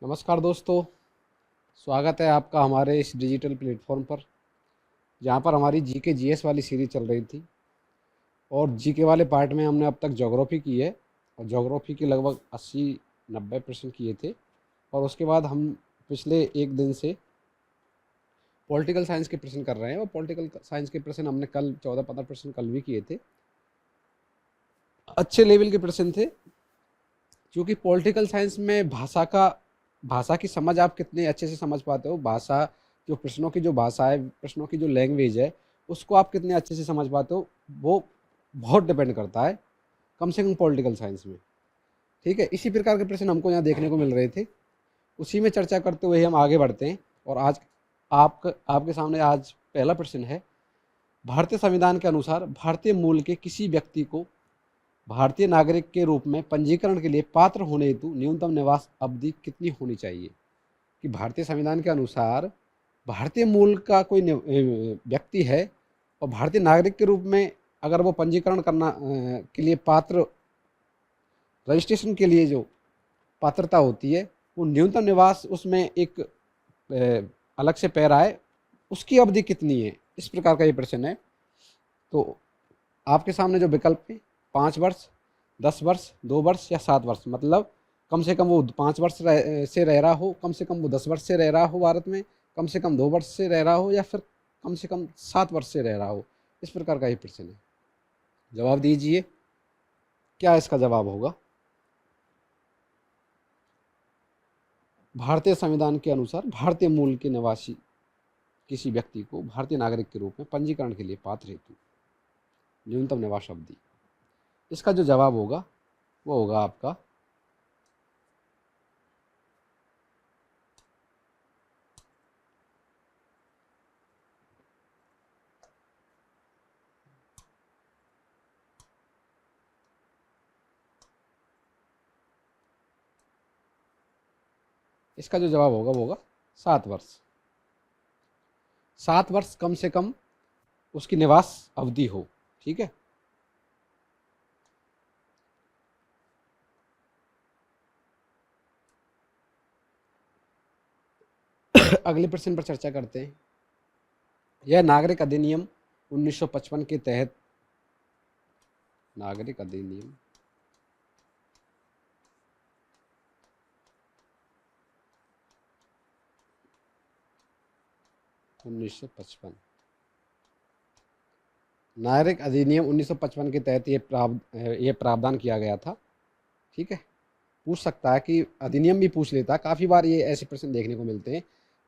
नमस्कार दोस्तों। स्वागत है आपका हमारे इस डिजिटल प्लेटफॉर्म पर, जहाँ पर हमारी जीके जीएस वाली सीरीज चल रही थी। और जीके वाले पार्ट में हमने अब तक ज्योग्राफी की है, और ज्योग्राफी के लगभग 80-90% किए थे। और उसके बाद हम पिछले एक दिन से पॉलिटिकल साइंस के प्रश्न कर रहे हैं, और पॉलिटिकल साइंस के प्रश्न हमने कल 14-15% कल भी किए थे। अच्छे लेवल के प्रश्न थे, क्योंकि पॉलिटिकल साइंस में भाषा की समझ आप कितने अच्छे से समझ पाते हो। भाषा जो प्रश्नों की जो भाषा है, प्रश्नों की जो लैंग्वेज है, उसको आप कितने अच्छे से समझ पाते हो, वो बहुत डिपेंड करता है, कम से कम पॉलिटिकल साइंस में। ठीक है, इसी प्रकार के प्रश्न हमको यहाँ देखने को मिल रहे थे। उसी में चर्चा करते हुए हम आगे बढ़ते हैं। और आज आपके सामने आज पहला प्रश्न है। भारतीय संविधान के अनुसार भारतीय मूल के किसी व्यक्ति को भारतीय नागरिक के रूप में पंजीकरण के लिए पात्र होने हेतु न्यूनतम निवास अवधि कितनी होनी चाहिए? कि भारतीय संविधान के अनुसार भारतीय मूल का कोई व्यक्ति है, और भारतीय नागरिक के रूप में अगर वो पंजीकरण करना के लिए पात्र, रजिस्ट्रेशन के लिए जो पात्रता होती है, वो न्यूनतम निवास, उसमें एक अलग से पैरा है, उसकी अवधि कितनी है? इस प्रकार का ये प्रश्न है। तो आपके सामने जो विकल्प है, 5 वर्ष, 10 वर्ष, 2 वर्ष या 7 वर्ष। मतलब कम से कम वो 5 वर्ष से रह रहा हो, कम से कम वो 10 वर्ष से रह रहा हो भारत में, कम से कम 2 वर्ष से रह रहा हो, या फिर कम से कम 7 वर्ष से रह रहा हो। इस प्रकार का ये प्रश्न है। जवाब दीजिए, क्या इसका जवाब होगा? भारतीय संविधान के अनुसार भारतीय मूल के निवासी किसी व्यक्ति को भारतीय नागरिक के रूप में पंजीकरण के लिए पात्र हेतु न्यूनतम निवास अवधि, इसका जो जवाब होगा वो होगा आपका इसका जो जवाब होगा वो होगा 7 वर्ष। 7 वर्ष कम से कम उसकी निवास अवधि हो। ठीक है, अगले प्रश्न पर चर्चा करते हैं। यह नागरिक अधिनियम 1955 के तहत, नागरिक अधिनियम 1955, नागरिक अधिनियम 1955 के तहत ये प्रावधान किया गया था। ठीक है, पूछ सकता है कि अधिनियम भी पूछ लेता है। काफ़ी बार ये ऐसे प्रश्न देखने को मिलते हैं,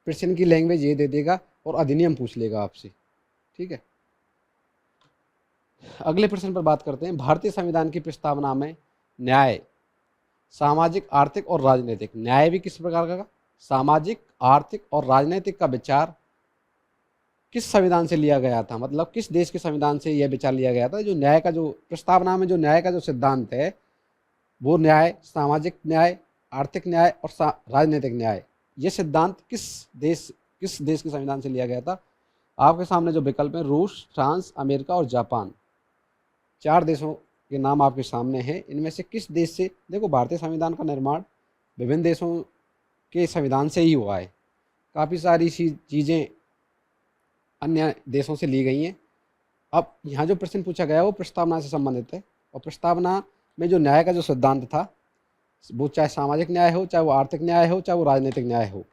प्रश्न की लैंग्वेज ये दे देगा और अधिनियम पूछ लेगा आपसे। ठीक है, अगले प्रश्न पर बात करते हैं। भारतीय संविधान की प्रस्तावना में न्याय, सामाजिक, आर्थिक और राजनीतिक, न्याय भी किस प्रकार का, सामाजिक, आर्थिक और राजनीतिक का विचार किस संविधान से लिया गया था? मतलब किस देश के संविधान से यह विचार लिया गया था? जो न्याय का जो प्रस्तावना में जो न्याय का जो सिद्धांत है, वो न्याय, सामाजिक न्याय, आर्थिक न्याय और राजनीतिक न्याय, ये सिद्धांत किस देश के संविधान से लिया गया था? आपके सामने जो विकल्प है, रूस, फ्रांस, अमेरिका और जापान, 4 देशों के नाम आपके सामने हैं। इनमें से किस देश से? देखो, भारतीय संविधान का निर्माण विभिन्न देशों के संविधान से ही हुआ है। काफ़ी सारी चीज़ें अन्य देशों से ली गई हैं। अब यहाँ जो प्रश्न पूछा गया है वो प्रस्तावना से संबंधित है, और प्रस्तावना में जो न्याय का जो सिद्धांत था, वो चाहे सामाजिक न्याय हो, चाहे वो आर्थिक न्याय हो, चाहे वो राजनीतिक न्याय हो,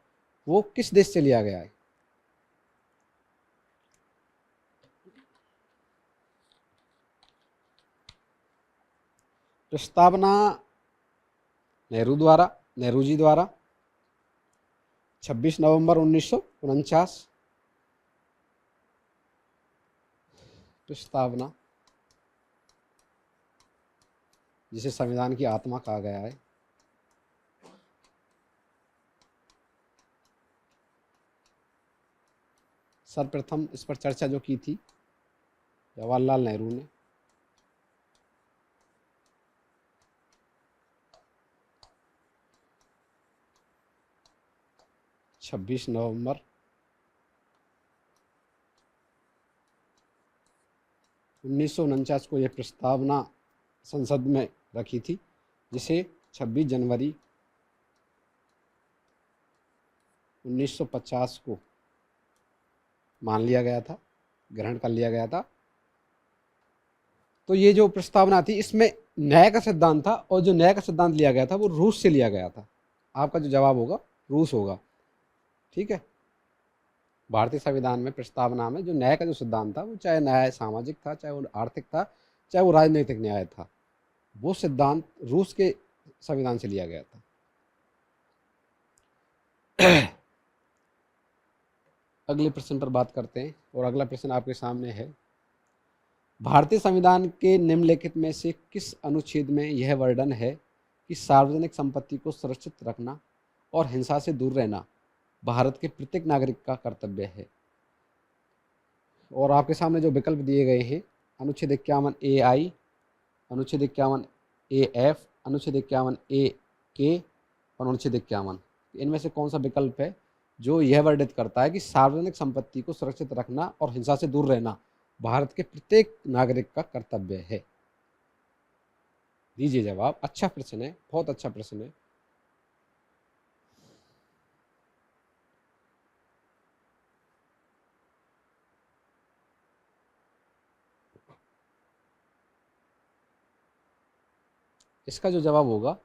वो किस देश से लिया गया है? प्रस्तावना नेहरू जी द्वारा 26 नवंबर 1949। प्रस्तावना, जिसे संविधान की आत्मा कहा गया है, सर्वप्रथम इस पर चर्चा जो की थी जवाहरलाल नेहरू ने। 26 नवंबर 1949 को यह प्रस्तावना संसद में रखी थी, जिसे 26 जनवरी 1950 को मान लिया गया था, ग्रहण कर लिया गया था। तो ये जो प्रस्तावना थी इसमें न्याय का सिद्धांत था, और जो न्याय का सिद्धांत लिया गया था वो रूस से लिया गया था। आपका जो जवाब होगा रूस होगा। ठीक है, भारतीय संविधान में प्रस्तावना में जो न्याय का जो सिद्धांत था, वो चाहे न्याय सामाजिक था, चाहे वो आर्थिक था, चाहे वो राजनीतिक न्याय था, वो सिद्धांत रूस के संविधान से लिया गया था। अगले प्रश्न पर बात करते हैं, और अगला प्रश्न आपके सामने है। भारतीय संविधान के निम्नलिखित में से किस अनुच्छेद में यह वर्णन है कि सार्वजनिक संपत्ति को सुरक्षित रखना और हिंसा से दूर रहना भारत के प्रत्येक नागरिक का कर्तव्य है? और आपके सामने जो विकल्प दिए गए हैं, अनुच्छेद 51A(I), अनुच्छेद 51A(F), अनुच्छेद 51A(K) और अनुच्छेद 51, इनमें से कौन सा विकल्प है जो यह वर्णित करता है कि सार्वजनिक संपत्ति को सुरक्षित रखना और हिंसा से दूर रहना भारत के प्रत्येक नागरिक का कर्तव्य है? दीजिए जवाब। अच्छा प्रश्न है, बहुत अच्छा प्रश्न है। इसका जो जवाब होगा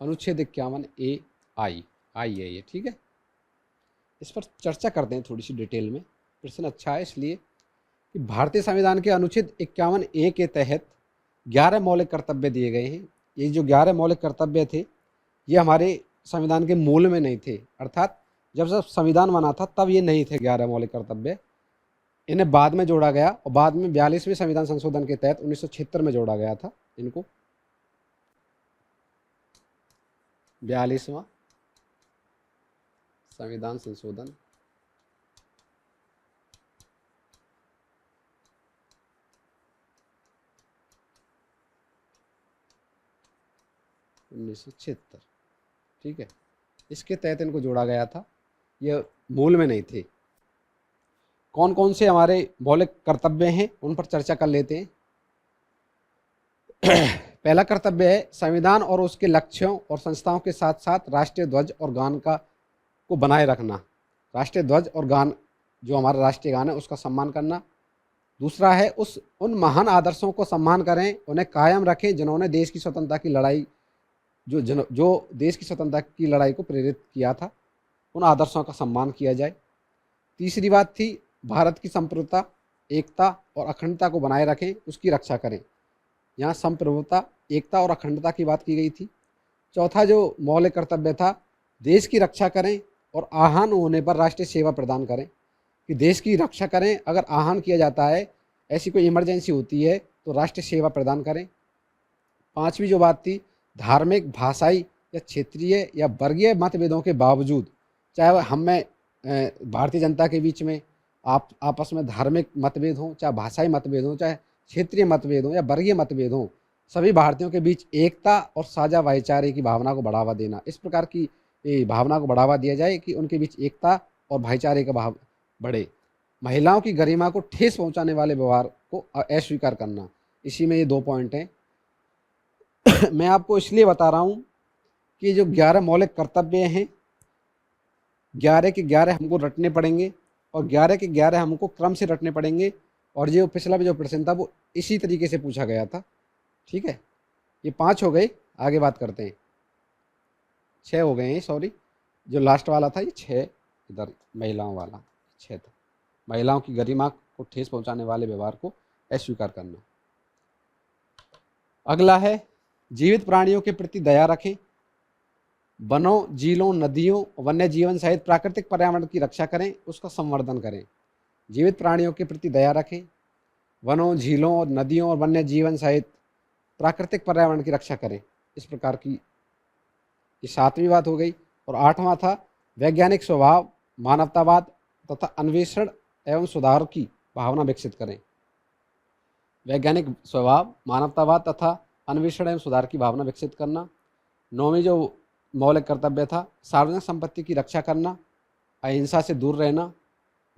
अनुच्छेद 51A(I) आई है ये। ठीक है, इस पर चर्चा करते हैं थोड़ी सी डिटेल में। प्रश्न अच्छा है इसलिए कि भारतीय संविधान के अनुच्छेद 51A के तहत 11 मौलिक कर्तव्य दिए गए हैं। ये जो 11 मौलिक कर्तव्य थे, ये हमारे संविधान के मूल में नहीं थे, अर्थात जब संविधान बना था तब ये नहीं थे 11 मौलिक कर्तव्य। इन्हें बाद में जोड़ा गया, और बाद में 42वें संविधान संशोधन के तहत 1976 में जोड़ा गया था इनको। 42वां संविधान संशोधन 1976। ठीक है, इसके तहत इनको जोड़ा गया था, ये मूल में नहीं थे। कौन कौन से हमारे मौलिक कर्तव्य हैं उन पर चर्चा कर लेते हैं। पहला कर्तव्य है संविधान और उसके लक्ष्यों और संस्थाओं के साथ साथ राष्ट्रीय ध्वज और गान को बनाए रखना। राष्ट्रीय ध्वज और गान, जो हमारा राष्ट्रीय गान है, उसका सम्मान करना। दूसरा है उन महान आदर्शों को सम्मान करें, उन्हें कायम रखें जिन्होंने देश की स्वतंत्रता की लड़ाई जो देश की स्वतंत्रता की लड़ाई को प्रेरित किया था, उन आदर्शों का सम्मान किया जाए। तीसरी बात थी भारत की संप्रभुता, एकता और अखंडता को बनाए रखें, उसकी रक्षा करें। यहाँ संप्रभुता, एकता और अखंडता की बात की गई थी। चौथा जो मौलिक कर्तव्य था, देश की रक्षा करें और आहन होने पर राष्ट्रीय सेवा प्रदान करें, कि देश की रक्षा करें। अगर आहन किया जाता है, ऐसी कोई इमरजेंसी होती है, तो राष्ट्रीय सेवा प्रदान करें। पांचवी जो बात थी, धार्मिक, भाषाई या क्षेत्रीय या वर्गीय मतभेदों के बावजूद, चाहे हम में भारतीय जनता के बीच में आपस में धार्मिक मतभेद हों, चाहे भाषाई मतभेद हों, चाहे क्षेत्रीय मतभेद हों या वर्गीय मतभेद हों, सभी भारतीयों के बीच एकता और साझा भाईचारे की भावना को बढ़ावा देना। इस प्रकार की भावना को बढ़ावा दिया जाए कि उनके बीच एकता और भाईचारे का भाव बढ़े। महिलाओं की गरिमा को ठेस पहुंचाने वाले व्यवहार को अस्वीकार करना। इसी में ये 2 पॉइंट हैं। मैं आपको इसलिए बता रहा हूँ कि जो 11 मौलिक कर्तव्य हैं, 11 के 11 हमको रटने पड़ेंगे, और 11 के 11 हमको क्रम से रटने पड़ेंगे। और जो पिछला जो प्रश्न था वो इसी तरीके से पूछा गया था। ठीक है, ये 5 हो गए, आगे बात करते हैं। 6 हो गए हैं, सॉरी, जो लास्ट वाला था ये 6, इधर महिलाओं वाला 6 था। महिलाओं की गरिमा को ठेस पहुंचाने वाले व्यवहार को अस्वीकार करना। अगला है जीवित प्राणियों के प्रति दया रखें, वनों, झीलों, नदियों, वन्य जीवन सहित प्राकृतिक पर्यावरण की रक्षा करें, उसका संवर्धन करें। जीवित प्राणियों के प्रति दया रखें, वनों, झीलों और नदियों और वन्य जीवन सहित प्राकृतिक पर्यावरण की रक्षा करें। इस प्रकार की ये 7वीं बात हो गई। और 8वां था वैज्ञानिक स्वभाव, मानवतावाद तथा अन्वेषण एवं सुधार की भावना विकसित करें। वैज्ञानिक स्वभाव, मानवतावाद तथा अन्वेषण एवं सुधार की भावना विकसित करना। 9वीं जो मौलिक कर्तव्य था सार्वजनिक संपत्ति की रक्षा करना, अहिंसा से दूर रहना।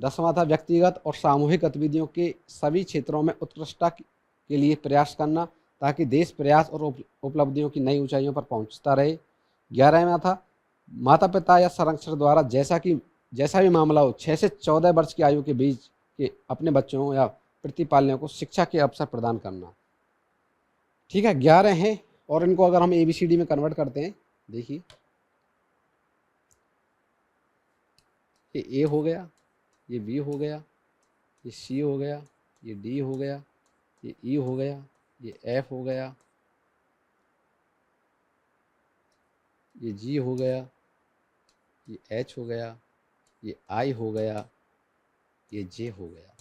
10वां था व्यक्तिगत और सामूहिक गतिविधियों के सभी क्षेत्रों में उत्कृष्टता के लिए प्रयास करना, ताकि देश प्रयास और उपलब्धियों की नई ऊंचाइयों पर पहुंचता रहे। 11वां था माता पिता या संरक्षक द्वारा जैसा भी मामला हो 6 से 14 वर्ष की आयु के बीच के अपने बच्चों या प्रतिपालकों को शिक्षा के अवसर प्रदान करना। ठीक है, 11 हैं और इनको अगर हम ABCD में कन्वर्ट करते हैं, देखिए ये A हो गया, ये B हो गया, ये C हो गया, ये D हो गया, ये E हो गया, ये F हो गया, ये G हो गया, ये H हो गया, ये I हो गया, ये J हो गया।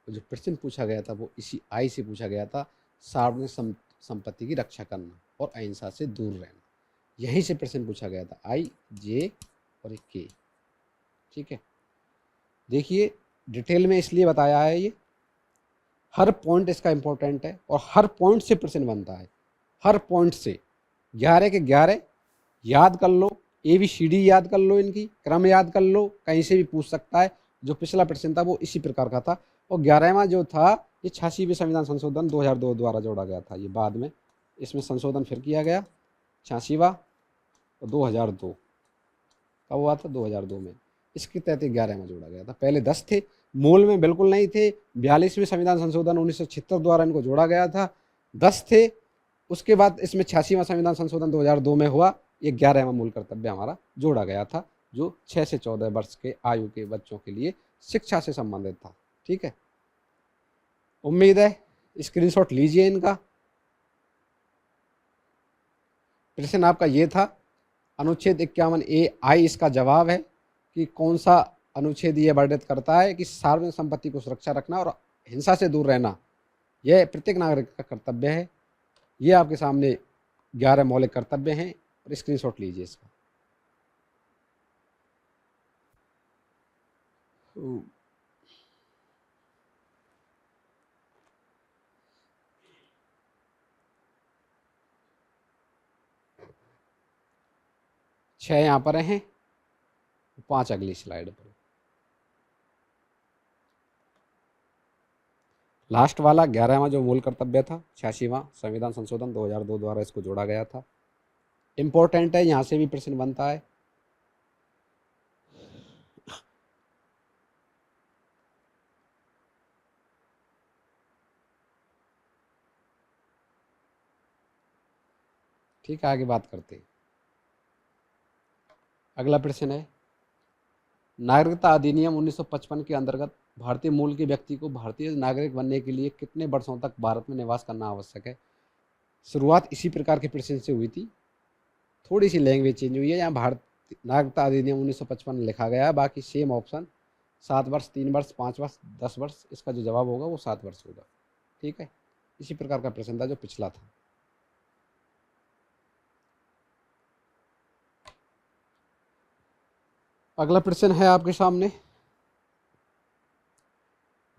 तो जो प्रश्न पूछा गया था वो इसी I से पूछा गया था, सार्वजनिक संपत्ति की रक्षा करना और अहिंसा से दूर रहना। यहीं से प्रश्न पूछा गया था, I, J और K। ठीक है, देखिए डिटेल में इसलिए बताया है, ये हर पॉइंट इसका इम्पोर्टेंट है और हर पॉइंट से प्रश्न बनता है, हर पॉइंट से 11 के 11 याद कर लो, ABCD याद कर लो, इनकी क्रम याद कर लो, कहीं से भी पूछ सकता है। जो पिछला प्रश्न था वो इसी प्रकार का था। और 11वां जो था ये 86वें संविधान संशोधन 2002 द्वारा जोड़ा गया था। ये बाद में इसमें संशोधन फिर किया गया, 86वां और 2002 कब हुआ था, 2002 में इसके तहत 11वां जोड़ा गया था। पहले 10 थे, मूल में बिल्कुल नहीं थे। 42वें संविधान संशोधन 1976 द्वारा इनको जोड़ा गया था, 10 थे। उसके बाद इसमें 86वां संविधान संशोधन 2002 में हुआ, ये 11वां मूल कर्तव्य हमारा जोड़ा गया था, जो 6 से 14 वर्ष के आयु के बच्चों के लिए शिक्षा से संबंधित था। ठीक है, उम्मीद है स्क्रीनशॉट लीजिए इनका। प्रश्न आपका ये था, अनुच्छेद 51A आई इसका जवाब है कि कौन सा अनुच्छेद ये वर्णित करता है कि सार्वजनिक संपत्ति को सुरक्षा रखना और हिंसा से दूर रहना यह प्रत्येक नागरिक का कर्तव्य है। ये आपके सामने 11 मौलिक कर्तव्य हैं और स्क्रीनशॉट लीजिए इसका। छह यहाँ पर हैं, 5 अगली स्लाइड पर। लास्ट वाला 11वां जो मूल कर्तव्य था, 86वां संविधान संशोधन 2002 द्वारा इसको जोड़ा गया था। इंपॉर्टेंट है, यहाँ से भी प्रश्न बनता है। ठीक है, आगे बात करते हैं। अगला प्रश्न है, नागरिकता अधिनियम 1955 के अंतर्गत भारतीय मूल के व्यक्ति को भारतीय नागरिक बनने के लिए कितने वर्षों तक भारत में निवास करना आवश्यक है। शुरुआत इसी प्रकार के प्रश्न से हुई थी, थोड़ी सी लैंग्वेज चेंज हुई है। यहाँ भारत नागरिकता अधिनियम 1955 लिखा गया है, बाकी सेम ऑप्शन 7 वर्ष, 3 वर्ष, 5 वर्ष, 10 वर्ष। इसका जो जवाब होगा वो 7 वर्ष होगा। ठीक है, इसी प्रकार का प्रश्न था जो पिछला था। अगला प्रश्न है आपके सामने,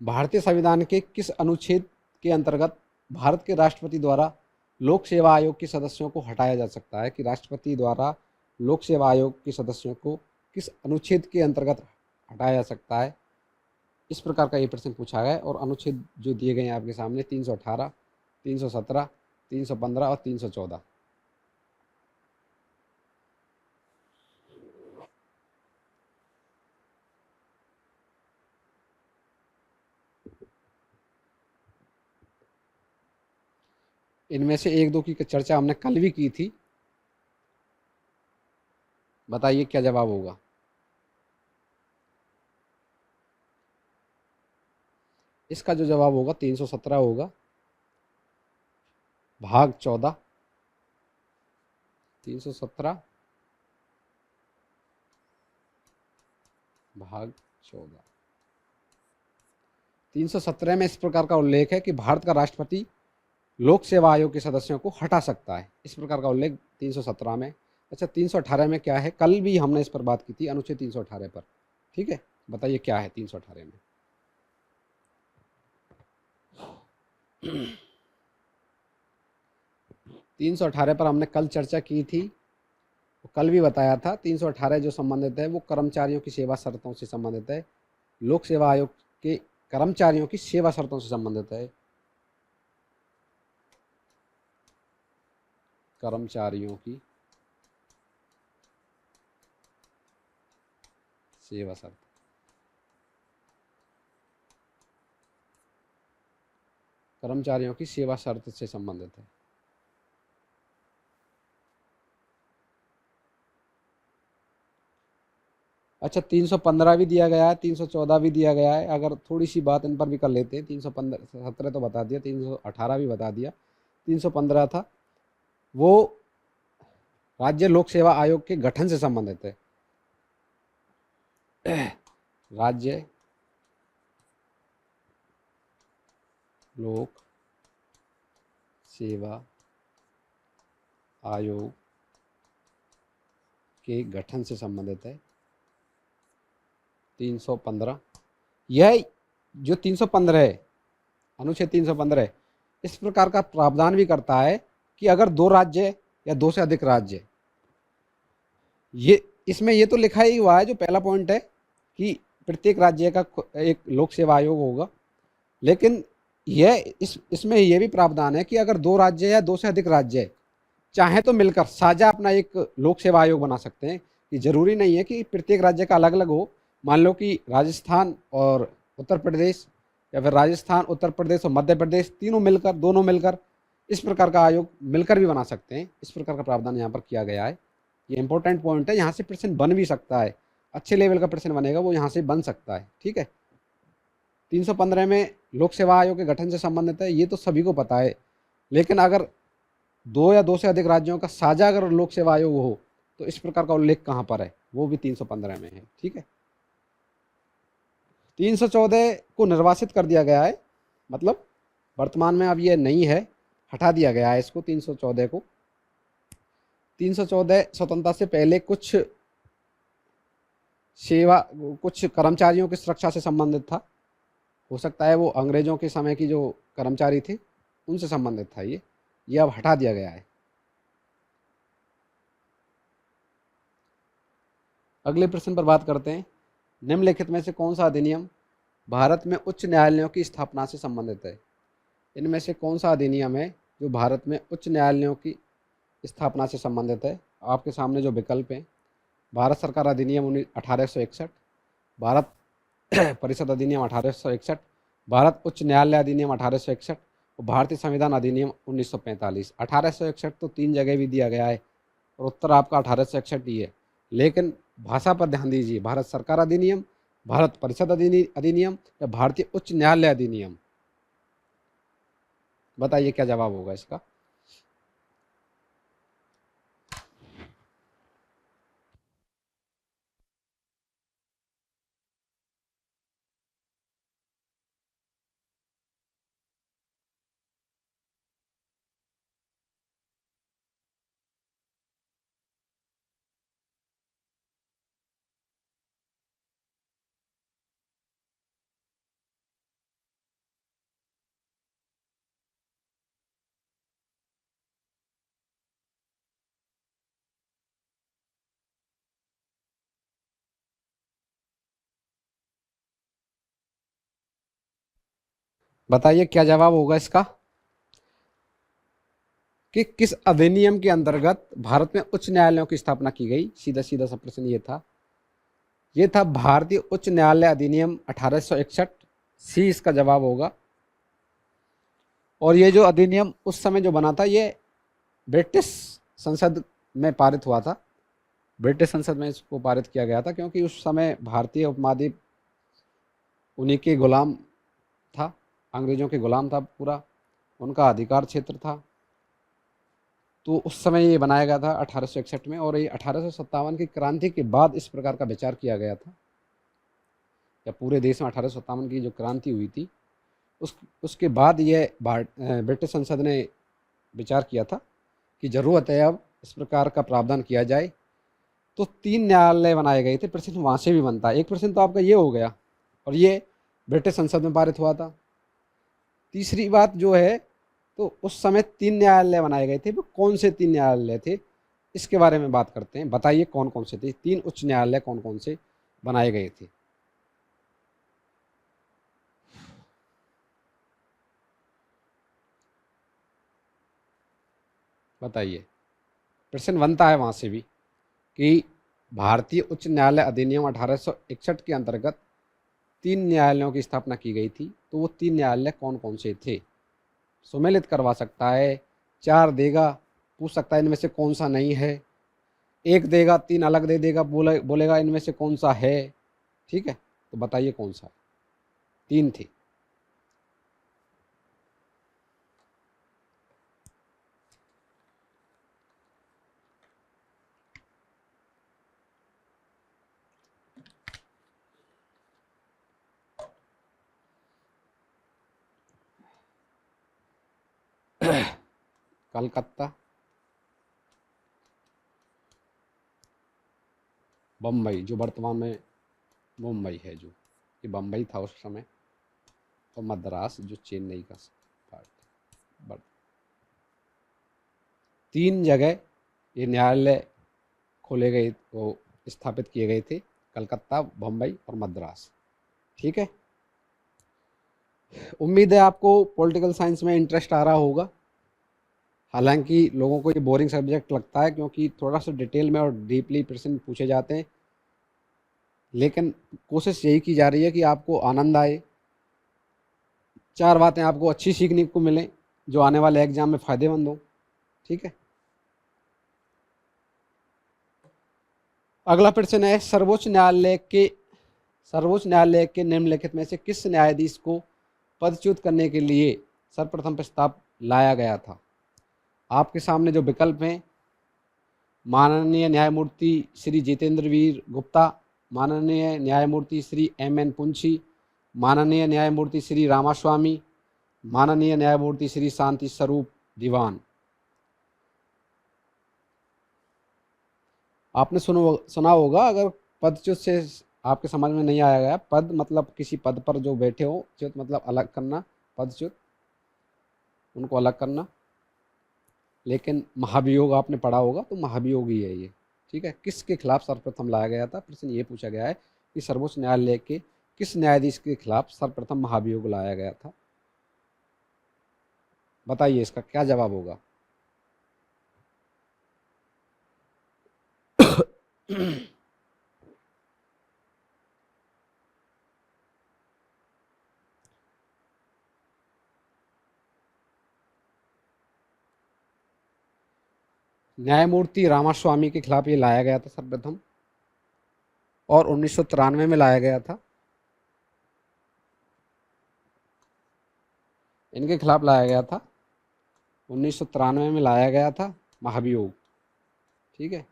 भारतीय संविधान के किस अनुच्छेद के अंतर्गत भारत के राष्ट्रपति द्वारा लोक सेवा आयोग के सदस्यों को हटाया जा सकता है। कि राष्ट्रपति द्वारा लोक सेवा आयोग के सदस्यों को किस अनुच्छेद के अंतर्गत हटाया जा सकता है, इस प्रकार का ये प्रश्न पूछा गया है। और अनुच्छेद जो दिए गए हैं आपके सामने 318, 317, 315 और 314। इनमें से एक दो की चर्चा हमने कल भी की थी, बताइए क्या जवाब होगा। इसका जो जवाब होगा 317 होगा, भाग 14। 317 भाग 14। 317 में इस प्रकार का उल्लेख है कि भारत का राष्ट्रपति लोक सेवा आयोग के सदस्यों को हटा सकता है, इस प्रकार का उल्लेख 317 में। अच्छा, 318 में क्या है, कल भी हमने इस पर बात की थी, अनुच्छेद 318 पर। ठीक है, बताइए क्या है 318 में। 318 पर हमने कल चर्चा की थी, कल भी बताया था। 318 जो संबंधित है वो कर्मचारियों की सेवा शर्तों से संबंधित है, लोक सेवा आयोग के कर्मचारियों की सेवा शर्तों से संबंधित है। कर्मचारियों की सेवा शर्त कर्मचारियों की सेवा शर्त से संबंधित है। अच्छा, 315 भी दिया गया है, 314 भी दिया गया है। अगर थोड़ी सी बात इन पर भी कर लेते हैं, 317 तो बता दिया, 318 भी बता दिया। 315 था, वो राज्य लोक सेवा आयोग के गठन से संबंधित है। राज्य लोक सेवा आयोग के गठन से संबंधित है 315। यह जो 315 है, अनुच्छेद 315, इस प्रकार का प्रावधान भी करता है कि अगर दो राज्य या दो से अधिक राज्य, ये इसमें ये तो लिखा ही हुआ है, जो पहला पॉइंट है कि प्रत्येक राज्य का एक लोक सेवा आयोग होगा, लेकिन यह इसमें यह भी प्रावधान है कि अगर दो राज्य या दो से अधिक राज्य चाहे तो मिलकर साझा अपना एक लोक सेवा आयोग बना सकते हैं। कि जरूरी नहीं है कि प्रत्येक राज्य का अलग अलग हो। मान लो कि राजस्थान और उत्तर प्रदेश, या फिर राजस्थान, उत्तर प्रदेश और मध्य प्रदेश तीनों मिलकर, दोनों मिलकर इस प्रकार का आयोग मिलकर भी बना सकते हैं। इस प्रकार का प्रावधान यहाँ पर किया गया है। ये इंपॉर्टेंट पॉइंट है, यहाँ से प्रश्न बन भी सकता है, अच्छे लेवल का प्रश्न बनेगा वो यहाँ से बन सकता है। ठीक है, 315 में लोक सेवा आयोग के गठन से संबंधित है, ये तो सभी को पता है। लेकिन अगर दो या दो से अधिक राज्यों का साझा अगर लोक सेवा आयोग हो, तो इस प्रकार का उल्लेख कहाँ पर है, वो भी 315 में है। ठीक है, 314 को निर्वासित कर दिया गया है, मतलब वर्तमान में अब ये नहीं है, हटा दिया गया है इसको, 314 को। 314 स्वतंत्रता से पहले कुछ कुछ कर्मचारियों की सुरक्षा से संबंधित था। हो सकता है वो अंग्रेजों के समय की जो कर्मचारी थे उनसे संबंधित था। ये अब हटा दिया गया है। अगले प्रश्न पर बात करते हैं। निम्नलिखित में से कौन सा अधिनियम भारत में उच्च न्यायालयों की स्थापना से संबंधित है? इनमें से कौन सा अधिनियम है जो भारत में उच्च न्यायालयों की स्थापना से संबंधित है? आपके सामने जो विकल्प हैं, भारत सरकार अधिनियम 1861, भारत परिषद अधिनियम 1861, भारत उच्च न्यायालय अधिनियम 1861 और भारतीय संविधान अधिनियम 1945। 1861 तो 3 जगह भी दिया गया है और उत्तर आपका 1861 ही है। लेकिन भाषा पर ध्यान दीजिए, भारत सरकार अधिनियम, भारत परिषद अधिनियम या भारतीय उच्च न्यायालय अधिनियम? बताइए क्या जवाब होगा इसका। बताइए क्या जवाब होगा इसका, कि किस अधिनियम के अंतर्गत भारत में उच्च न्यायालयों की स्थापना की गई? सीधा सीधा सा प्रश्न ये था भारतीय उच्च न्यायालय अधिनियम 1861। सी इसका जवाब होगा। और ये जो अधिनियम उस समय जो बना था, ये ब्रिटिश संसद में पारित हुआ था। ब्रिटिश संसद में इसको पारित किया गया था, क्योंकि उस समय भारतीय उपमहाद्वीप उन्हीं के गुलाम था, अंग्रेजों के गुलाम था, पूरा उनका अधिकार क्षेत्र था। तो उस समय ये बनाया गया था 1861 में, और ये 1857 की क्रांति के बाद इस प्रकार का विचार किया गया था, या पूरे देश में 1857 की जो क्रांति हुई थी उसके बाद ये ब्रिटिश संसद ने विचार किया था कि ज़रूरत है अब इस प्रकार का प्रावधान किया जाए। तो 3 न्यायालय बनाए गए थे। प्रश्न वहाँ से भी बनता है। एक प्रश्न तो आपका ये हो गया, और ये ब्रिटिश संसद में पारित हुआ था। तीसरी बात जो है, तो उस समय 3 न्यायालय बनाए गए थे, वो कौन से 3 न्यायालय थे, इसके बारे में बात करते हैं। बताइए कौन कौन से थे, 3 उच्च न्यायालय कौन कौन से बनाए गए थे? बताइए, प्रश्न बनता है वहाँ से भी कि भारतीय उच्च न्यायालय अधिनियम 1861 के अंतर्गत 3 न्यायालयों की स्थापना की गई थी, तो वो 3 न्यायालय कौन कौन से थे? सुमेलित करवा सकता है, 4 देगा, पूछ सकता है इनमें से कौन सा नहीं है, 1 देगा, 3 अलग दे देगा, बोलेगा इनमें से कौन सा है। ठीक है, तो बताइए कौन सा? 3 थे। कलकत्ता, बम्बई, जो वर्तमान में मुंबई है, जो ये बम्बई था उस समय, और मद्रास जो चेन्नई का पार्ट था। 3 जगह ये न्यायालय खोले गए, वो स्थापित किए गए थे, कलकत्ता, बम्बई और मद्रास। ठीक है, उम्मीद है आपको पॉलिटिकल साइंस में इंटरेस्ट आ रहा होगा। हालांकि लोगों को ये बोरिंग सब्जेक्ट लगता है, क्योंकि थोड़ा सा डिटेल में और डीपली प्रश्न पूछे जाते हैं, लेकिन कोशिश यही की जा रही है कि आपको आनंद आए, 4 बातें आपको अच्छी सीखने को मिलें जो आने वाले एग्जाम में फ़ायदेमंद हो। ठीक है, अगला प्रश्न है, सर्वोच्च न्यायालय के निम्नलिखित में से किस न्यायाधीश को पदच्युत करने के लिए सर्वप्रथम प्रस्ताव लाया गया था? आपके सामने जो विकल्प हैं, माननीय न्यायमूर्ति श्री जितेंद्र वीर गुप्ता, माननीय न्यायमूर्ति श्री M.N. पुंछी, माननीय न्यायमूर्ति श्री रामास्वामी, माननीय न्यायमूर्ति श्री शांति स्वरूप दीवान। आपने सुना होगा, अगर पदच्युत से आपके समझ में नहीं आया गया, पद मतलब किसी पद पर जो बैठे हो, च्युत मतलब अलग करना, पदच्युत उनको अलग करना। लेकिन महाभियोग आपने पढ़ा होगा, तो महाभियोग ही है ये। ठीक है, किसके खिलाफ सर्वप्रथम लाया गया था? प्रश्न ये पूछा गया है कि सर्वोच्च न्यायालय के किस न्यायाधीश के खिलाफ सर्वप्रथम महाभियोग लाया गया था? बताइए इसका क्या जवाब होगा? न्यायमूर्ति रामास्वामी के खिलाफ ये लाया गया था सर्वप्रथम, और 1993 में लाया गया था। इनके खिलाफ लाया गया था, 1993 में लाया गया था महाभियोग। ठीक है,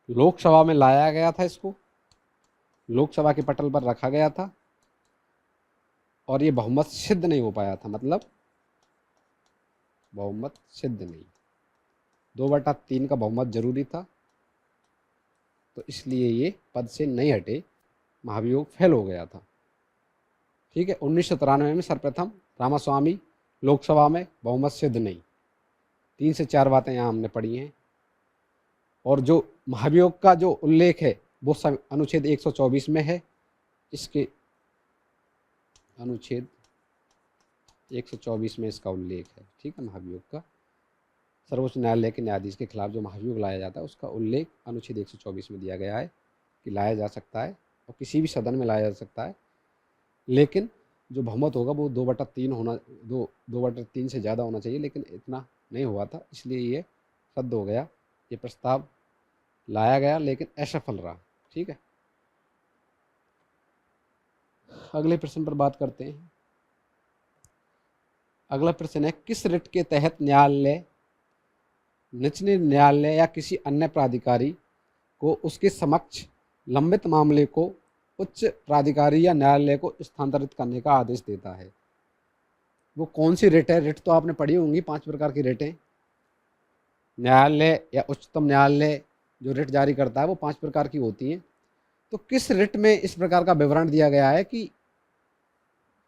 लोकसभा में लाया गया था, इसको लोकसभा के पटल पर रखा गया था, और ये बहुमत सिद्ध नहीं हो पाया था, मतलब बहुमत सिद्ध नहीं, 2/3 का बहुमत जरूरी था, तो इसलिए ये पद से नहीं हटे, महाभियोग फेल हो गया था। ठीक है, 1993 में सर्वप्रथम रामास्वामी, लोकसभा में बहुमत सिद्ध नहीं। 3 से 4 बातें यहाँ हमने पढ़ी हैं, और जो महाभियोग का जो उल्लेख है वो अनुच्छेद 124 में है। इसके अनुच्छेद 124 में इसका उल्लेख है। ठीक है, महाभियोग का, सर्वोच्च न्यायालय के न्यायाधीश के खिलाफ जो महाभियोग लाया जाता है उसका उल्लेख अनुच्छेद 124 में दिया गया है कि लाया जा सकता है, और किसी भी सदन में लाया जा सकता है, लेकिन जो बहुमत होगा वो 2/3 होना, 2/3 से ज़्यादा होना चाहिए, लेकिन इतना नहीं हुआ था, इसलिए ये रद्द हो गया। ये प्रस्ताव लाया गया लेकिन असफल रहा। ठीक है, अगले प्रश्न पर बात करते हैं। अगला प्रश्न है, किस रिट के तहत न्यायालय, निचले न्यायालय या किसी अन्य प्राधिकारी को उसके समक्ष लंबित मामले को उच्च प्राधिकारी या न्यायालय को स्थानांतरित करने का आदेश देता है? वो कौन सी रिट है? रिट तो आपने पढ़ी होंगी, 5 प्रकार की रिटें। न्यायालय या उच्चतम न्यायालय जो रिट जारी करता है वो 5 प्रकार की होती हैं। तो किस रिट में इस प्रकार का विवरण दिया गया है कि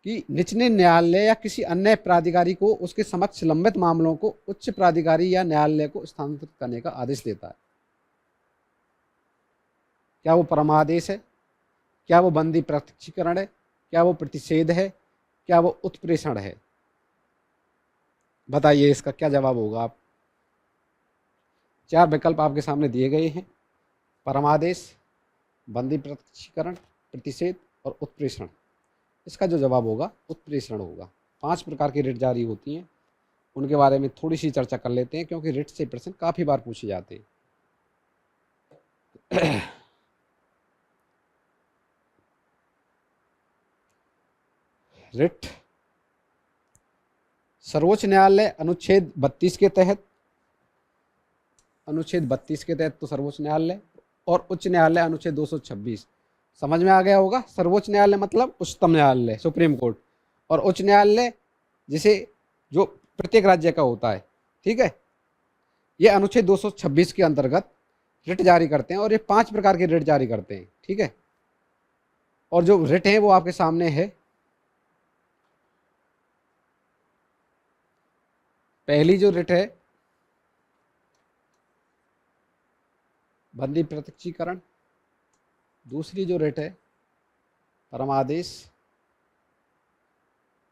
निचले न्यायालय या किसी अन्य प्राधिकारी को उसके समक्ष लंबित मामलों को उच्च प्राधिकारी या न्यायालय को स्थानांतरित करने का आदेश देता है? क्या वो परमादेश है? क्या वो बंदी प्रत्यक्षीकरण है? क्या वो प्रतिषेध है? क्या वो उत्प्रेषण है? बताइए इसका क्या जवाब होगा आप? 4 विकल्प आपके सामने दिए गए हैं, परमादेश, बंदी प्रत्यक्षीकरण, प्रतिषेध और उत्प्रेषण। इसका जो जवाब होगा उत्प्रेषण होगा। 5 प्रकार की रिट जारी होती हैं, उनके बारे में थोड़ी सी चर्चा कर लेते हैं क्योंकि रिट से प्रश्न काफ़ी बार पूछे जाते हैं। रिट सर्वोच्च न्यायालय अनुच्छेद 32 के तहत, अनुच्छेद 32 के तहत तो सर्वोच्च न्यायालय, और उच्च न्यायालय अनुच्छेद 226। समझ में आ गया होगा। सर्वोच्च न्यायालय मतलब उच्चतम न्यायालय, सुप्रीम कोर्ट, और उच्च न्यायालय जिसे जो प्रत्येक राज्य का होता है, ठीक है। ये अनुच्छेद 226 के अंतर्गत रिट जारी करते हैं और ये 5 प्रकार के रिट जारी करते हैं, ठीक है। और जो रिट है वो आपके सामने है। पहली जो रिट है बंदी प्रत्यक्षीकरण, दूसरी जो रिट है परमादेश,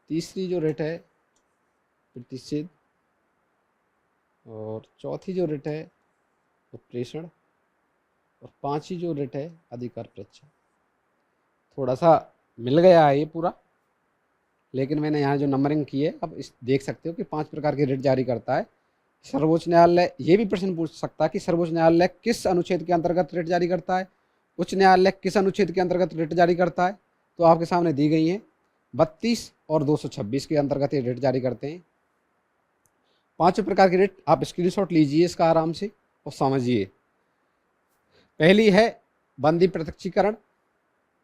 तीसरी जो रिट है प्रतिषेध, और चौथी जो रिट है उत्प्रेषण, और 5वीं जो रिट है अधिकार परीक्षा। थोड़ा सा मिल गया है ये पूरा, लेकिन मैंने यहाँ जो नंबरिंग की है अब इस देख सकते हो कि 5 प्रकार के रिट जारी करता है सर्वोच्च न्यायालय। ये भी प्रश्न पूछ सकता है कि सर्वोच्च न्यायालय किस अनुच्छेद के अंतर्गत रिट जारी करता है, उच्च न्यायालय किस अनुच्छेद के अंतर्गत रिट जारी करता है। तो आपके सामने दी गई हैं 32 और 226 के अंतर्गत ये रिट जारी करते हैं। 5 प्रकार की रिट आप स्क्रीनशॉट लीजिए इसका आराम से और समझिए। पहली है बंदी प्रत्यक्षीकरण,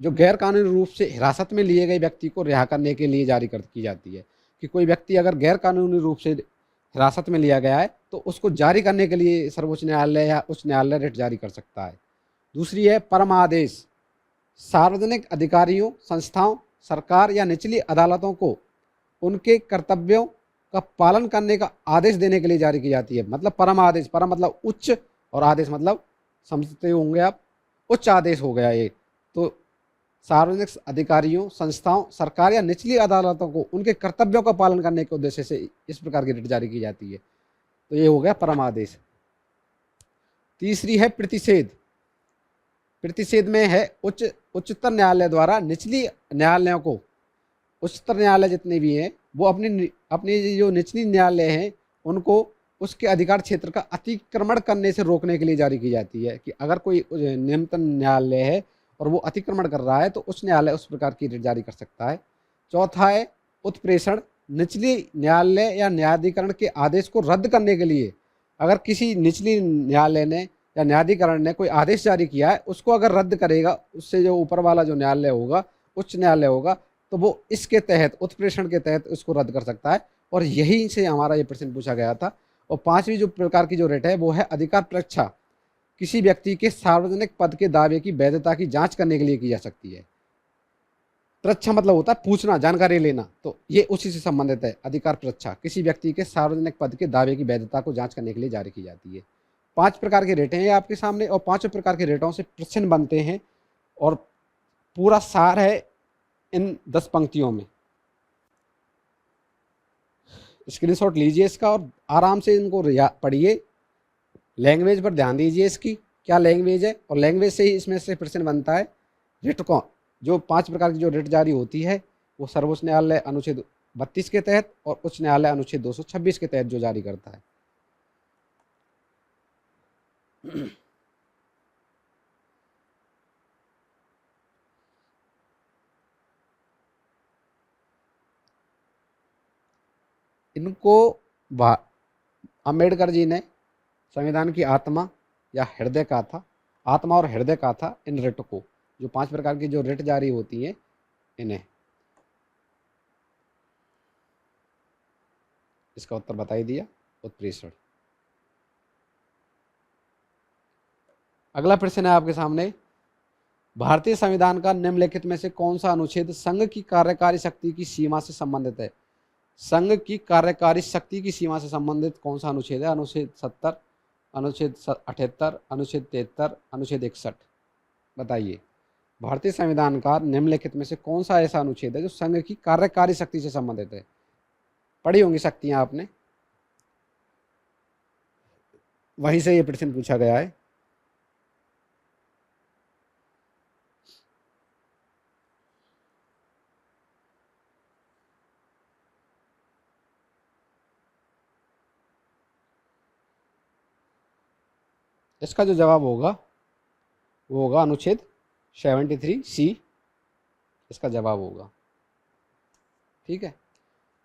जो गैर कानूनी रूप से हिरासत में लिए गए व्यक्ति को रिहा करने के लिए जारी की जाती है। कि कोई व्यक्ति अगर गैर कानूनी रूप से हिरासत में लिया गया है तो उसको जारी करने के लिए सर्वोच्च न्यायालय या उच्च न्यायालय रिट जारी कर सकता है। दूसरी है परमादेश, सार्वजनिक अधिकारियों, संस्थाओं, सरकार या निचली अदालतों को उनके कर्तव्यों का पालन करने का आदेश देने के लिए जारी की जाती है। मतलब परम आदेश, परम मतलब उच्च, और आदेश मतलब समझते होंगे आप, उच्च आदेश हो गया ये। तो सार्वजनिक अधिकारियों, संस्थाओं, सरकार या निचली अदालतों को उनके कर्तव्यों का पालन करने के उद्देश्य से इस प्रकार की रिट जारी की जाती है। तो ये हो गया परम आदेश। तीसरी है प्रतिषेध। प्रतिषेध में है उच्चतर न्यायालय द्वारा निचली न्यायालयों को, उच्चतर न्यायालय जितने भी हैं वो अपनी जो निचली न्यायालय हैं उनको उसके अधिकार क्षेत्र का अतिक्रमण करने से रोकने के लिए जारी की जाती है। कि अगर कोई निम्नतम न्यायालय है और वो अतिक्रमण कर रहा है तो उच्च न्यायालय उस प्रकार की रिट जारी कर सकता है। चौथा है उत्प्रेषण, निचली न्यायालय या न्यायाधिकरण के आदेश को रद्द करने के लिए अगर किसी निचली न्यायालय ने या न्यायाधिकरण ने कोई आदेश जारी किया है, उसको अगर रद्द करेगा, उससे जो ऊपर वाला जो न्यायालय होगा, उच्च न्यायालय होगा, तो वो इसके तहत, उत्प्रेषण के तहत उसको रद्द कर सकता है। और यहीं से हमारा ये प्रश्न पूछा गया था। और 5वीं जो प्रकार की जो रिट है वो है अधिकार परीक्षा, किसी व्यक्ति के सार्वजनिक पद के दावे की वैधता की जांच करने के लिए की जा सकती है। परीक्षा मतलब होता है पूछना, जानकारी लेना, तो ये उसी से संबंधित है। अधिकार परीक्षा किसी व्यक्ति के सार्वजनिक पद के दावे की वैधता को जांच करने के लिए जारी की जाती है। 5 प्रकार के रेटें हैं आपके सामने और 5 प्रकार के रेटों से प्रश्न बनते हैं और पूरा सार है इन 10 पंक्तियों में। स्क्रीनशॉट लीजिए इसका और आराम से इनको पढ़िए। लैंग्वेज पर ध्यान दीजिए, इसकी क्या लैंग्वेज है, और लैंग्वेज से ही इसमें से प्रश्न बनता है। रिट को जो 5 प्रकार की जो रिट जारी होती है वो सर्वोच्च न्यायालय अनुच्छेद 32 के तहत और उच्च न्यायालय अनुच्छेद 226 के तहत जो जारी करता है। इनको अम्बेडकर जी ने संविधान की आत्मा या हृदय का था, आत्मा और हृदय का था इन रिट को, जो 5 प्रकार की जो रिट जारी होती हैं इन्हें। इसका उत्तर बता ही दिया, उत्प्रेषण। अगला प्रश्न है आपके सामने, भारतीय संविधान का निम्नलिखित में से कौन सा अनुच्छेद संघ की कार्यकारी शक्ति की सीमा से संबंधित है? संघ की कार्यकारी शक्ति की सीमा से संबंधित कौन सा अनुच्छेद है? अनुच्छेद 70, अनुच्छेद 78, अनुच्छेद 73, अनुच्छेद 61। बताइए, भारतीय संविधान का निम्नलिखित में से कौन सा ऐसा अनुच्छेद है जो संघ की कार्यकारी शक्ति से संबंधित है? पढ़ी होंगी शक्तियां आपने। वहीं से ये प्रश्न पूछा गया है। इसका जो जवाब होगा वो होगा अनुच्छेद 73C, इसका जवाब होगा। ठीक है,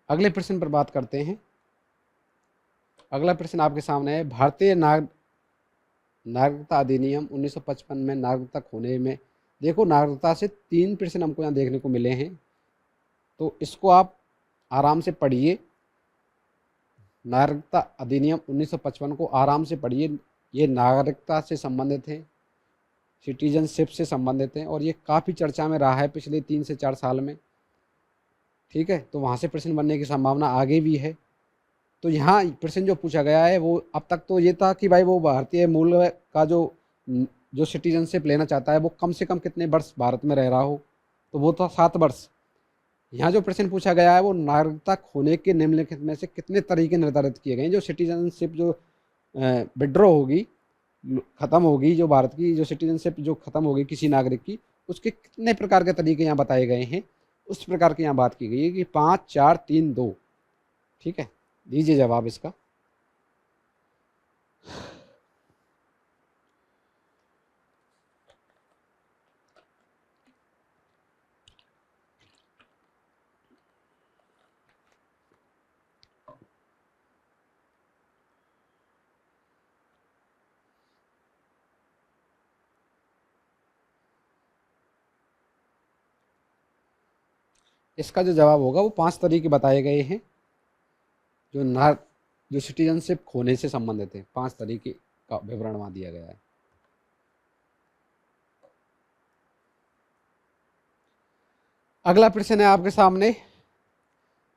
अगले प्रश्न पर बात करते हैं। अगला प्रश्न आपके सामने है, भारतीय नागरिकता अधिनियम 1955 में नागरिकता खोने में, देखो नागरिकता से 3 प्रश्न हमको यहाँ देखने को मिले हैं, तो इसको आप आराम से पढ़िए। नागरिकता अधिनियम 1955 को आराम से पढ़िए। ये नागरिकता से संबंधित है, सिटीजनशिप से संबंधित हैं, और ये काफ़ी चर्चा में रहा है पिछले 3 से 4 साल में। ठीक है, तो वहाँ से प्रश्न बनने की संभावना आगे भी है। तो यहाँ प्रश्न जो पूछा गया है वो अब तक तो ये था कि भाई वो भारतीय मूल का जो सिटीजनशिप लेना चाहता है वो कम से कम कितने वर्ष भारत में रह रहा हो, तो वो था 7 वर्ष। यहाँ जो प्रश्न पूछा गया है वो नागरिकता खोने के निम्नलिखित में से कितने तरीके निर्धारित किए गए हैं। जो सिटीजनशिप जो विड्रॉ होगी, ख़त्म होगी, जो भारत की जो सिटीजनशिप जो ख़त्म होगी किसी नागरिक की, उसके कितने प्रकार के तरीके यहाँ बताए गए हैं, उस प्रकार की यहाँ बात की गई है कि 5, 4, 3, 2। ठीक है, दीजिए जवाब इसका। इसका जो जवाब होगा वो 5 तरीके बताए गए हैं जो जो सिटीजनशिप खोने से संबंधित है। 5 तरीके का विवरण वहाँ दिया गया है। अगला प्रश्न है आपके सामने,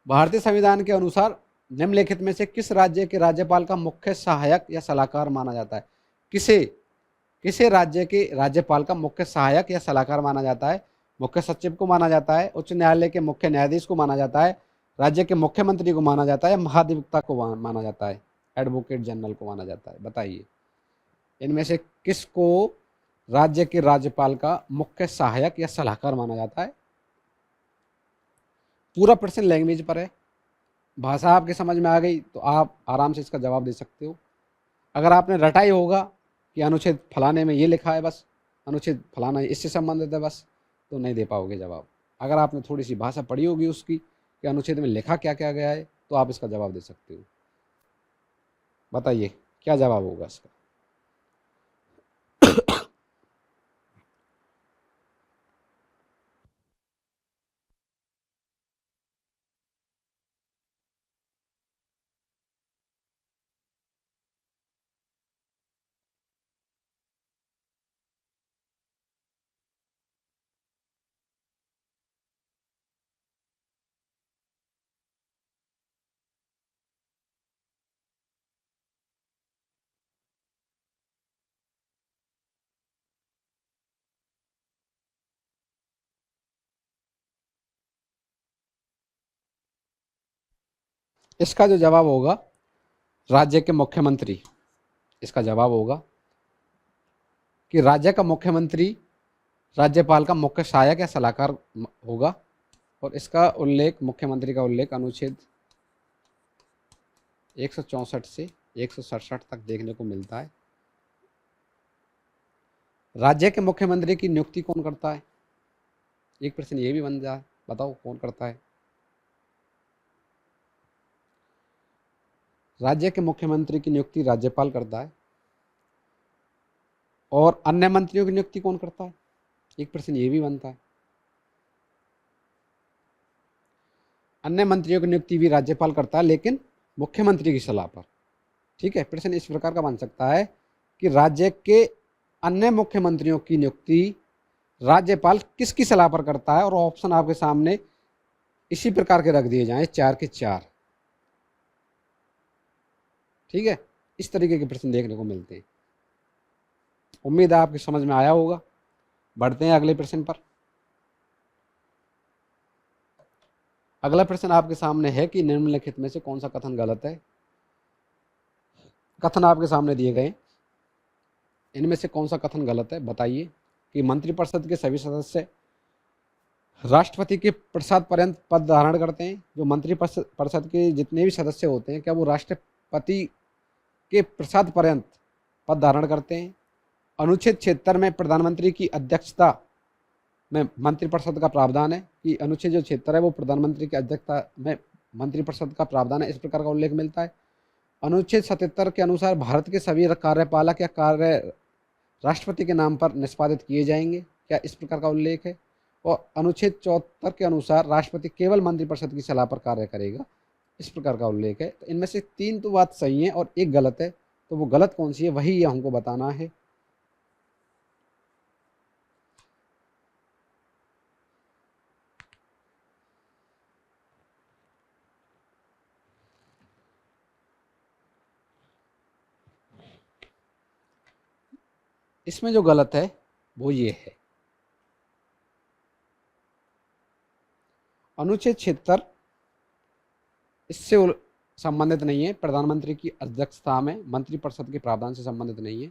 भारतीय संविधान के अनुसार निम्नलिखित में से किस राज्य के राज्यपाल का मुख्य सहायक या सलाहकार माना जाता है? किसे किसे राज्य के राज्यपाल का मुख्य सहायक या सलाहकार माना जाता है? मुख्य सचिव को माना जाता है, उच्च न्यायालय के मुख्य न्यायाधीश को माना जाता है, राज्य के मुख्यमंत्री को माना जाता है, महाधिवक्ता को माना जाता है, एडवोकेट जनरल को माना जाता है? बताइए, इनमें से किसको राज्य के राज्यपाल का मुख्य सहायक या सलाहकार माना जाता है? पूरा प्रश्न लैंग्वेज पर है। भाषा आपके समझ में आ गई तो आप आराम से इसका जवाब दे सकते हो। अगर आपने रटाई होगा कि अनुच्छेद फलाने में ये लिखा है बस, अनुच्छेद फलाना इससे संबंधित है बस, तो नहीं दे पाओगे जवाब। अगर आपने थोड़ी सी भाषा पढ़ी होगी उसकी कि अनुच्छेद में लिखा क्या क्या गया है, तो आप इसका जवाब दे सकते हो। बताइए क्या जवाब होगा इसका? इसका जो जवाब होगा राज्य के मुख्यमंत्री। इसका जवाब होगा कि राज्य का मुख्यमंत्री राज्यपाल का मुख्य सहायक या सलाहकार होगा, और इसका उल्लेख, मुख्यमंत्री का उल्लेख अनुच्छेद 164 से 167 तक देखने को मिलता है। राज्य के मुख्यमंत्री की नियुक्ति कौन करता है? एक प्रश्न ये भी बन जाए, बताओ कौन करता है? राज्य के मुख्यमंत्री की नियुक्ति राज्यपाल करता है, और अन्य मंत्रियों की नियुक्ति कौन करता है? एक प्रश्न ये भी बनता है। अन्य मंत्रियों की नियुक्ति भी राज्यपाल करता है, लेकिन मुख्यमंत्री की सलाह पर। ठीक है, प्रश्न इस प्रकार का बन सकता है कि राज्य के अन्य मुख्यमंत्रियों की नियुक्ति राज्यपाल किसकी सलाह पर करता है, और ऑप्शन आपके सामने इसी प्रकार के रख दिए जाएं, 4 के 4। ठीक है, इस तरीके के प्रश्न देखने को मिलते हैं। उम्मीद है आपकी समझ में आया होगा। बढ़ते हैं अगले प्रश्न पर। अगला प्रश्न आपके सामने है कि निम्नलिखित में से कौन सा कथन गलत है? कथन आपके सामने दिए गए, इनमें से कौन सा कथन गलत है बताइए। कि मंत्रिपरिषद के सभी सदस्य राष्ट्रपति के प्रसाद पर्यंत पद धारण करते हैं। जो मंत्रिपरिषद के जितने भी सदस्य होते हैं, क्या वो राष्ट्रपति के प्रसाद पर्यंत पद धारण करते हैं। अनुच्छेद 76 में प्रधानमंत्री की अध्यक्षता में मंत्रिपरिषद का प्रावधान है कि अनुच्छेद जो 76 है वो प्रधानमंत्री की अध्यक्षता में मंत्रिपरिषद का प्रावधान है, इस प्रकार का उल्लेख मिलता है। अनुच्छेद 77 के अनुसार भारत के सभी कार्यपालक या कार्य राष्ट्रपति के नाम पर निष्पादित किए जाएंगे, क्या इस प्रकार का उल्लेख है। और अनुच्छेद 74 के अनुसार राष्ट्रपति केवल मंत्रिपरिषद की सलाह पर कार्य करेगा, इस प्रकार का उल्लेख है। तो इनमें से 3 तो बात सही है और एक गलत है, तो वो गलत कौन सी है वही हमको बताना है। इसमें जो गलत है वो ये है, अनुच्छेद 76 इससे संबंधित नहीं है, प्रधानमंत्री की अध्यक्षता में मंत्रिपरिषद के प्रावधान से संबंधित नहीं है,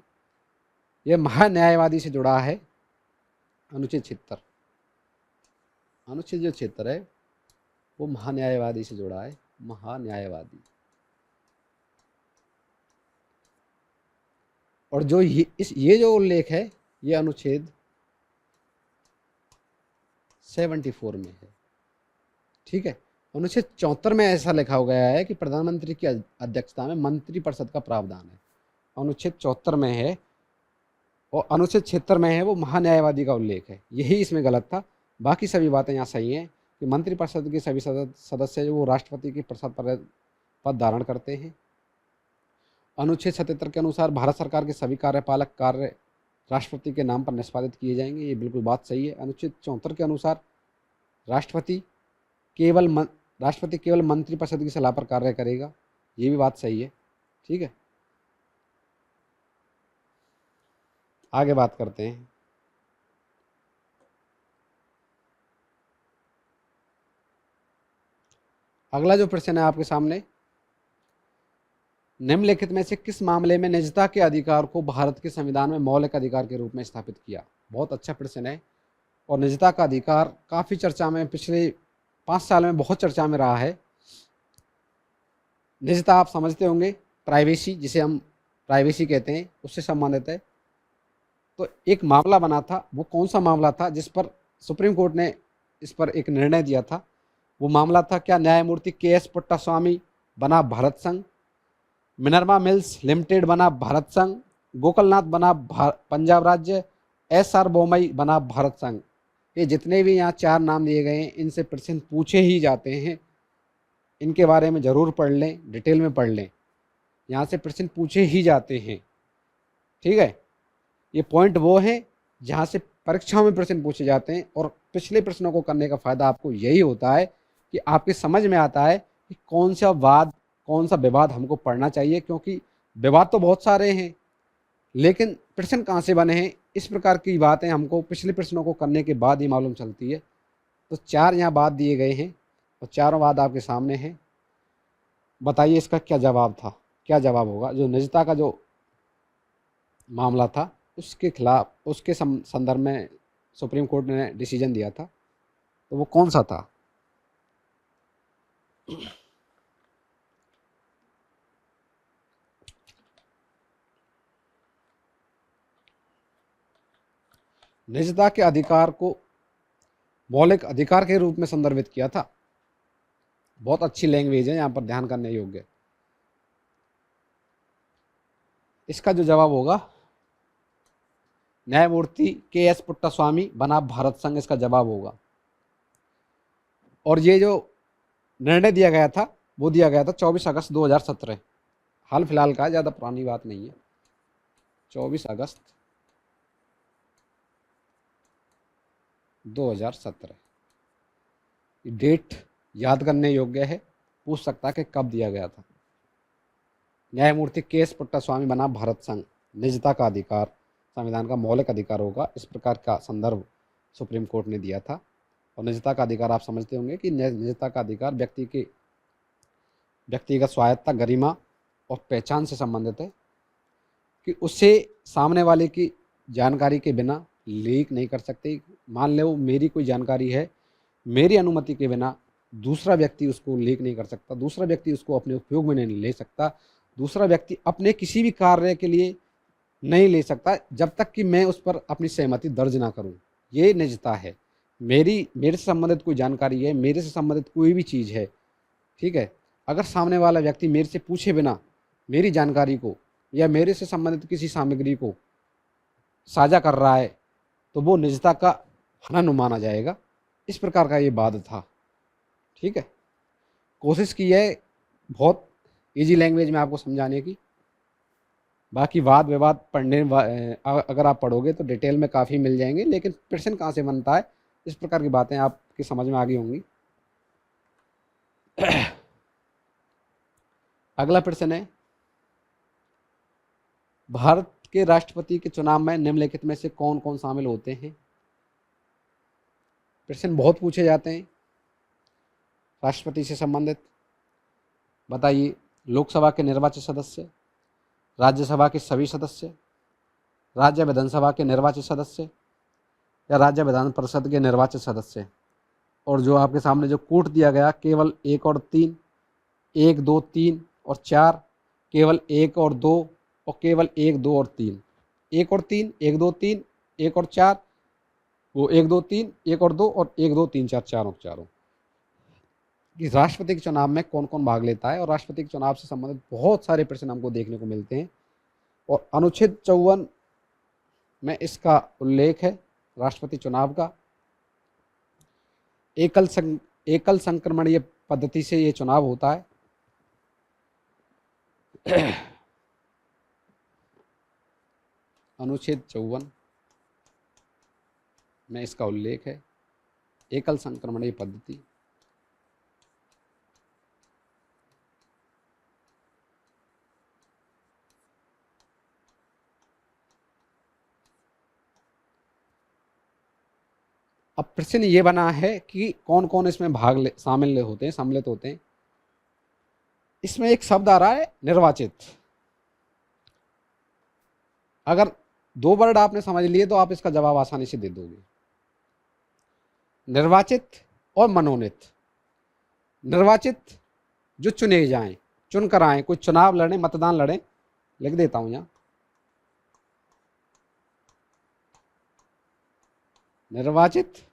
यह महान्यायवादी से जुड़ा है। अनुच्छेद 76, अनुच्छेद जो 76 है वो महान्यायवादी से जुड़ा है, महान्यायवादी। और जो ये जो उल्लेख है ये अनुच्छेद 74 में है, ठीक है। अनुच्छेद 74 में ऐसा लिखा हो गया है कि प्रधानमंत्री की अध्यक्षता में मंत्रिपरिषद का प्रावधान है, अनुच्छेद 74 में है। और अनुच्छेद 76 में है वो महान्यायवादी का उल्लेख है, यही इसमें गलत था। बाकी सभी बातें यहाँ सही हैं कि मंत्रिपरिषद के सभी सदस्य जो वो राष्ट्रपति के प्रसाद पर पद धारण करते हैं। अनुच्छेद 77 के अनुसार भारत सरकार के सभी कार्यपालक कार्य राष्ट्रपति के नाम पर निष्पादित किए जाएंगे, ये बिल्कुल बात सही है। अनुच्छेद 74 के अनुसार राष्ट्रपति केवल मंत्रिपरिषद की सलाह पर कार्य करेगा, ये भी बात सही है, ठीक है। आगे बात करते हैं। अगला जो प्रश्न है आपके सामने, निम्नलिखित में से किस मामले में निजता के अधिकार को भारत के संविधान में मौलिक अधिकार के रूप में स्थापित किया। बहुत अच्छा प्रश्न है और निजता का अधिकार काफ़ी चर्चा में पिछले 5 साल में बहुत चर्चा में रहा है। निजता आप समझते होंगे, प्राइवेसी, जिसे हम प्राइवेसी कहते हैं, उससे संबंधित है। तो एक मामला बना था, वो कौन सा मामला था जिस पर सुप्रीम कोर्ट ने इस पर एक निर्णय दिया था। वो मामला था, क्या न्यायमूर्ति के.एस. पुट्टास्वामी बना भारत संघ, मिनर्वा मिल्स लिमिटेड बना भारत संघ, गोकलनाथ बना पंजाब राज्य, एस.आर. बोमई बना भारत संघ। ये जितने भी यहाँ 4 नाम दिए गए हैं, इनसे प्रश्न पूछे ही जाते हैं, इनके बारे में ज़रूर पढ़ लें, डिटेल में पढ़ लें, यहाँ से प्रश्न पूछे ही जाते हैं, ठीक है। ये पॉइंट वो हैं जहाँ से परीक्षाओं में प्रश्न पूछे जाते हैं, और पिछले प्रश्नों को करने का फ़ायदा आपको यही होता है कि आपके समझ में आता है कि कौन सा विवाद हमको पढ़ना चाहिए, क्योंकि विवाद तो बहुत सारे हैं लेकिन प्रश्न कहाँ से बने हैं, इस प्रकार की बातें हमको पिछले प्रश्नों को करने के बाद ही मालूम चलती है। तो 4 यहाँ बात दिए गए हैं और चारों बात आपके सामने हैं। बताइए इसका क्या जवाब था, क्या जवाब होगा। जो निजता का जो मामला था उसके खिलाफ, उसके संदर्भ में सुप्रीम कोर्ट ने डिसीजन दिया था, तो वो कौन सा था। निजता के अधिकार को मौलिक अधिकार के रूप में संदर्भित किया था। बहुत अच्छी लैंग्वेज है, यहाँ पर ध्यान करने योग्य। इसका जो जवाब होगा न्यायमूर्ति के.एस. पुट्टास्वामी बना भारत संघ, इसका जवाब होगा। और ये जो निर्णय दिया गया था वो दिया गया था 24 अगस्त 2017, हाल फिलहाल का, ज़्यादा पुरानी बात नहीं है। 24 अगस्त 2017 डेट याद करने योग्य है, पूछ सकता है कि कब दिया गया था। न्यायमूर्ति के.एस. पुट्टास्वामी बना भारत संघ, निजता का अधिकार संविधान का मौलिक अधिकार होगा, इस प्रकार का संदर्भ सुप्रीम कोर्ट ने दिया था। और निजता का अधिकार आप समझते होंगे कि निजता का अधिकार व्यक्तिगत स्वायत्तता, गरिमा और पहचान से संबंधित है। कि उसे सामने वाले की जानकारी के बिना लीक नहीं कर सकते। मान लो मेरी कोई जानकारी है, मेरी अनुमति के बिना दूसरा व्यक्ति उसको लीक नहीं कर सकता, दूसरा व्यक्ति उसको अपने उपयोग में नहीं ले सकता, दूसरा व्यक्ति अपने किसी भी कार्य के लिए नहीं ले सकता जब तक कि मैं उस पर अपनी सहमति दर्ज ना करूं। ये निजता है। मेरे से संबंधित कोई जानकारी है, मेरे से संबंधित कोई भी चीज़ है, ठीक है, अगर सामने वाला व्यक्ति मेरे से पूछे बिना मेरी जानकारी को या मेरे से संबंधित किसी सामग्री को साझा कर रहा है तो वो निजता का हनन माना जाएगा। इस प्रकार का ये वाद था, ठीक है। कोशिश की है बहुत इजी लैंग्वेज में आपको समझाने की। बाकी वाद विवाद अगर आप पढ़ोगे तो डिटेल में काफ़ी मिल जाएंगे, लेकिन प्रश्न कहाँ से बनता है, इस प्रकार की बातें आपकी समझ में आ गई होंगी। अगला प्रश्न है, भारत के राष्ट्रपति के चुनाव में निम्नलिखित में से कौन कौन शामिल होते हैं। प्रश्न बहुत पूछे जाते हैं राष्ट्रपति से संबंधित। बताइए, लोकसभा के निर्वाचित सदस्य, राज्यसभा के सभी सदस्य, राज्य विधानसभा के निर्वाचित सदस्य या राज्य विधान परिषद के निर्वाचित सदस्य। और जो आपके सामने जो कोट दिया गया, केवल 1 और 3, 1, 2, 3 और 4, केवल 1 और 2 और केवल 1, 2 और 3, 1 और 3, 1, 2, 3, 1 और 4, वो 1, 2, 3, 1 और 2 और 1, 2, 3, 4, चारों चारों। कि राष्ट्रपति के चुनाव में कौन कौन भाग लेता है, और राष्ट्रपति के चुनाव से संबंधित बहुत सारे प्रश्न हमको देखने को मिलते हैं। और अनुच्छेद 54 में इसका उल्लेख है राष्ट्रपति चुनाव का। एकल संक्रमणीय पद्धति से ये चुनाव होता है। अनुच्छेद 54 में इसका उल्लेख है, एकल संक्रमणीय पद्धति। अब प्रश्न ये बना है कि कौन कौन इसमें सम्मिलित होते हैं। इसमें एक शब्द आ रहा है निर्वाचित। अगर 2 वर्ड आपने समझ लिए तो आप इसका जवाब आसानी से दे दोगे। निर्वाचित और मनोनीत। निर्वाचित जो चुने जाएं, चुन कर आए, कोई चुनाव लड़े, मतदान लड़े, लिख देता हूं यहां, निर्वाचित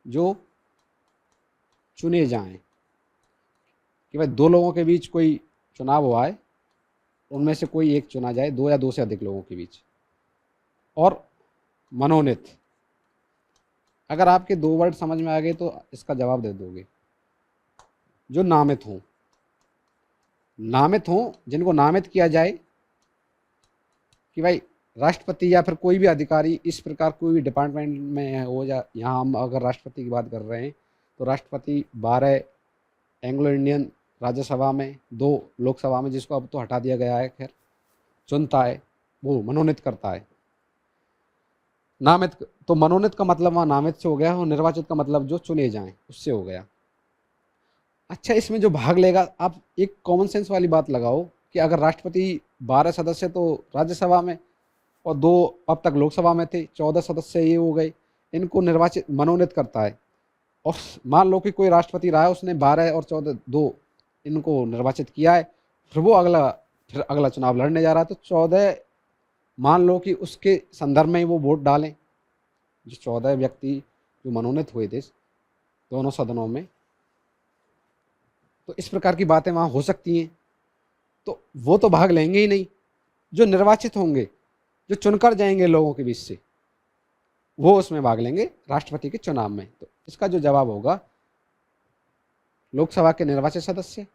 जो चुने जाएं, कि भाई 2 लोगों के बीच कोई चुनाव हुआ है, उनमें से कोई एक चुना जाए, 2 या 2 से अधिक लोगों के बीच। और मनोनीत, अगर आपके 2 वर्ड समझ में आ गए तो इसका जवाब दे दोगे। जो नामित हों, जिनको नामित किया जाए कि भाई राष्ट्रपति या फिर कोई भी अधिकारी इस प्रकार कोई भी डिपार्टमेंट में हो, या यहाँ हम अगर राष्ट्रपति की बात कर रहे हैं तो राष्ट्रपति 12 एंग्लो इंडियन राज्यसभा में, 2 लोकसभा में, जिसको अब तो हटा दिया गया है, खैर, चुनता है, वो मनोनीत करता है। नामित, तो मनोनीत का मतलब वहाँ नामित से हो गया, और निर्वाचित का मतलब जो चुने जाएं उससे हो गया। अच्छा, इसमें जो भाग लेगा, आप एक कॉमन सेंस वाली बात लगाओ कि अगर राष्ट्रपति 12 सदस्य तो राज्यसभा में और 2 अब तक लोकसभा में थे, 14 सदस्य ये हो गए, इनको मनोनीत करता है। और मान लो कि कोई राष्ट्रपति रहा है, उसने 12 और 14 2 इनको निर्वाचित किया है, फिर वो अगला चुनाव लड़ने जा रहा है, तो 14 मान लो कि उसके संदर्भ में ही वो वोट डालें, जो 14 व्यक्ति जो मनोनीत हुए थे दोनों सदनों में। तो इस प्रकार की बातें वहाँ हो सकती हैं। तो वो तो भाग लेंगे ही नहीं। जो निर्वाचित होंगे, जो चुनकर जाएंगे लोगों के बीच से, वो उसमें भाग लेंगे राष्ट्रपति के चुनाव में। तो इसका जो जवाब होगा, लोकसभा के निर्वाचित सदस्य,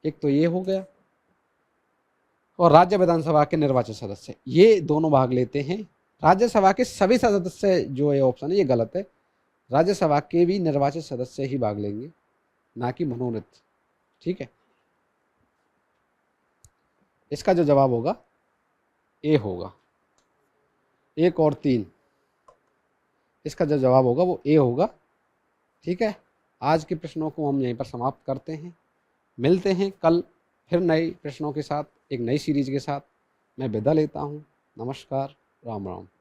एक तो ये हो गया, और राज्य विधानसभा के निर्वाचित सदस्य, ये दोनों भाग लेते हैं। राज्यसभा के सभी सदस्य, जो ये ऑप्शन है ये गलत है। राज्यसभा के भी निर्वाचित सदस्य ही भाग लेंगे, ना कि मनोनीत, ठीक है। इसका जो जवाब होगा ए होगा, 1 और 3, इसका जो जवाब होगा वो ए होगा, ठीक है। आज के प्रश्नों को हम यहीं पर समाप्त करते हैं। मिलते हैं कल फिर नए प्रश्नों के साथ, एक नई सीरीज के साथ। मैं विदा लेता हूँ। नमस्कार, राम राम।